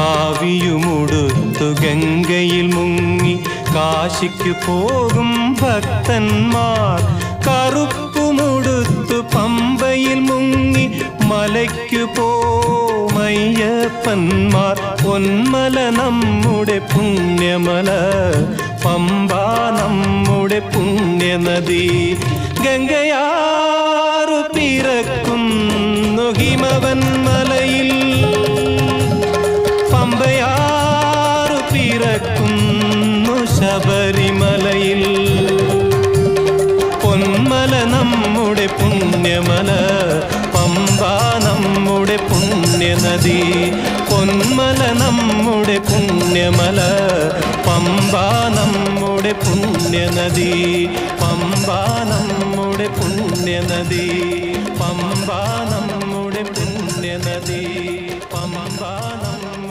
കാവിയുമുടുത്തു ഗംഗയിൽ മുങ്ങി കാശിക്കു പോകും ഭക്തന്മാർ, കറുപ്പുമുടുത്തു പമ്പയിൽ മുങ്ങി മലയ്ക്കു പോമയ്യപ്പന്മാർ. പൊന്മല നമ്മുടെ പുണ്യമല, പമ്പ നമ്മുടെ പുണ്യനദി. ഗംഗയാറു പിറക്കുന്നു ഹിമവൻ മലയിൽ, പമ്പയാറു പിറക്കുന്നു ശബരിമലയിൽ. പൊന്മല നമ്മുടെ പുണ്യമല, പമ്പ നമ്മുടെ പുണ്യനദി. പൊന്മല നമ്മുടെ പുണ്യമല, പമ്പ നമ്മുടെ പുണ്യനദി. പമ്പ നമ്മുടെ പുണ്യനദി, പമ്പ നമ്മുടെ പുണ്യനദി.